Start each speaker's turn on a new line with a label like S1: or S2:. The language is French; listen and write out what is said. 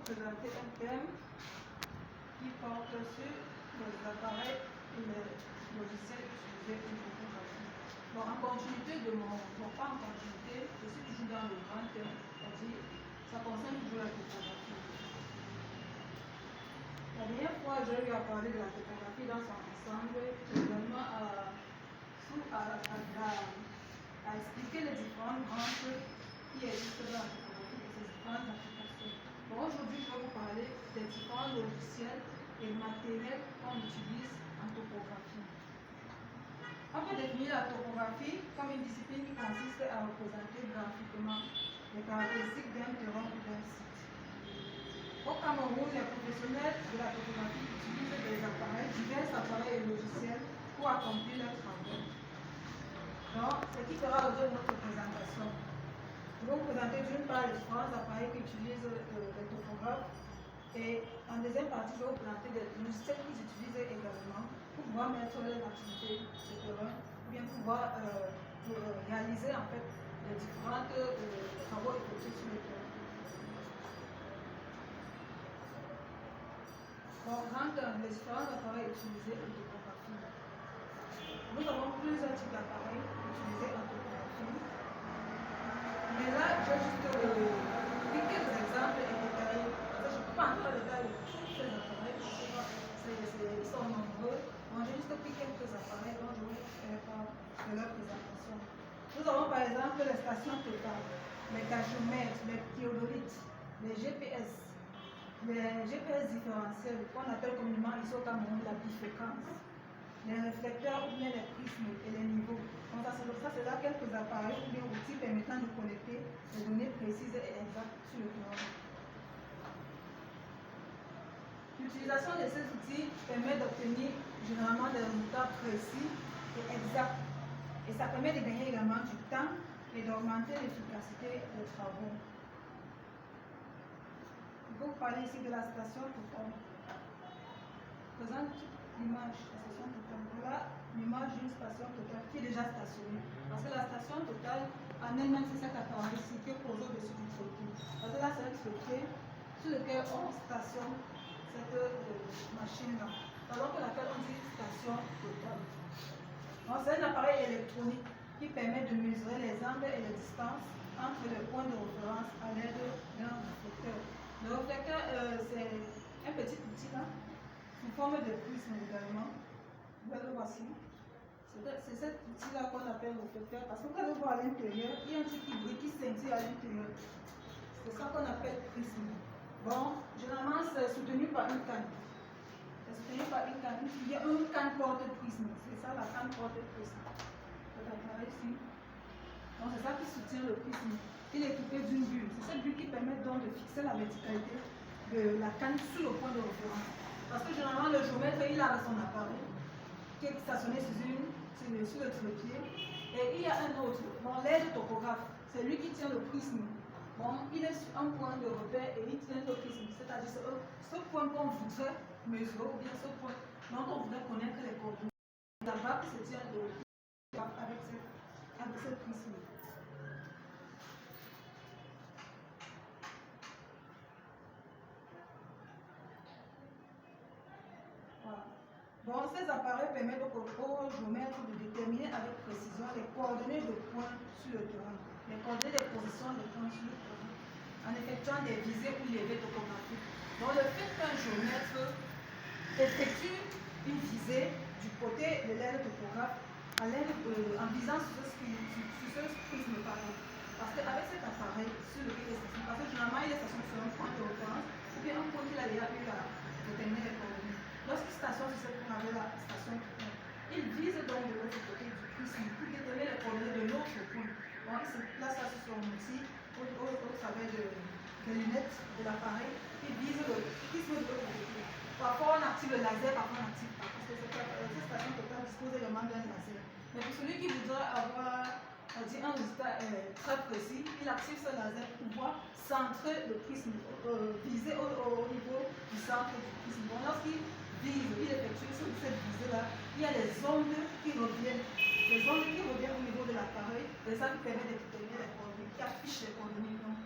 S1: présenter un thème qui porte sur les appareils et les logiciels utilisés pour photographie. Bon, en continuité de pas en continuité, je suis toujours dans le grand thème, c'est-à-dire ça concerne toujours la photographie. La dernière fois, j'ai eu à parler de la photographie dans son ensemble, également à expliquer les différentes branches qui existent dans la photographie et ses différentes applications. Bon, aujourd'hui, je vais vous parler des différents logiciels et matériels qu'on utilise en topographie. On peut définir la topographie comme une discipline qui consiste à représenter graphiquement les caractéristiques d'un terrain ou d'un site. Au Cameroun, les professionnels de la topographie utilisent divers appareils et logiciels pour accomplir leurs travaux. Donc, ce qui fera l'objet de notre présentation. Je vais vous présenter d'une part les différents appareils qu'utilisent les topographes et en deuxième partie, je vais vous présenter des logiciels qu'ils utilisent également pour pouvoir mettre leurs activités de terrain ou bien pouvoir réaliser en fait les différents travaux effectués sur le terrain. Bon, les différents appareils utilisés en topographie. Nous avons plusieurs types d'appareils utilisés en topographie. Mais là, je vais juste piquer des exemples et détailler. Je ne peux pas entrer dans le détail de tous ces appareils parce qu'ils sont nombreux. Moi, j'ai juste piqué quelques appareils dont je vais faire part de leur présentation. Nous avons par exemple les stations totales, les cachomètres, les théodolites, les GPS différentiels, qu'on appelle communément ici au Cameroun la bifréquence, les réflecteurs ou bien les prismes et les niveaux. Donc ça c'est là quelques appareils ou bien outils permettant de collecter des données précises et exactes sur le terrain. L'utilisation de ces outils permet d'obtenir généralement des résultats précis et exacts. Et ça permet de gagner également du temps et d'augmenter l'efficacité des travaux. Je vais vous parler ici de la station totale. Je présente l'image de la station totale. Voilà l'image d'une station totale qui est déjà stationnée. Parce que la station totale, en elle-même, c'est cet appareil ici qui est posé au-dessus du trépied. Parce que là, c'est un trépied sur lequel on stationne cette machine-là. Alors que laquelle on dit station totale. C'est un appareil électronique qui permet de mesurer les angles et les distances entre les points de référence à l'aide d'un réflecteur. Le réflecteur, c'est un petit outil là, sous forme de prisme également. Vous le voici. C'est cet outil-là qu'on appelle réflecteur parce que vous allez voir à l'intérieur, il y a un truc qui brille, qui scintille à l'intérieur. C'est ça qu'on appelle prisme. Bon, généralement c'est soutenu par une canne. C'est soutenu par une canne. Il y a une canne porte-prisme. C'est ça la canne porte-prisme. Cet appareil ici. Donc c'est ça qui soutient le prisme. Il est équipé d'une bulle. C'est cette bulle qui permet donc de fixer la verticalité de la canne sur le point de référence. Parce que généralement le géomètre il a son appareil qui est stationné sur le trépied. Et il y a un autre, bon, l'aide topographe, c'est lui qui tient le prisme. Bon, il est sur un point de repère et il tient le prisme. C'est-à-dire ce point qu'on voudrait mesurer ou bien ce point dont on voudrait connaître les coordonnées. La barre qui se tient avec ce prisme. Bon, ces appareils permettent au géomètre de déterminer avec précision les coordonnées de points sur le terrain, les coordonnées de position des points sur le terrain, en effectuant des visées ou levées topographiques. Donc, le fait qu'un géomètre effectue une visée du côté de l'aile topographe en visant sur ce prisme, pardon. Parce qu'avec cet appareil sur lequel il est stationné, parce que généralement il est stationné sur un point de référence ou bien un point qu'il a déjà eu à déterminer les coordonnées. Lorsqu'il stationne sur ce point avec la station totale, il vise donc de l'autre côté du prisme pour déterminer les coordonnées de l'autre point. Donc il se place là sur son outil au travers de lunettes de l'appareil. Il vise le prisme de l'autre côté. Parfois on active le laser, parfois on n'active pas. Parce que cette station totale dispose également d'un laser. Mais pour celui qui voudrait avoir un résultat très précis, il active ce laser pour pouvoir centrer le prisme, viser au niveau du centre du prisme. Donc lorsqu'il vise, il effectue sur cette visée-là, il y a les ondes qui reviennent. Les ondes qui reviennent au niveau de l'appareil, c'est ça qui permet de déterminer les coordonnées, qui affiche les coordonnées. Donc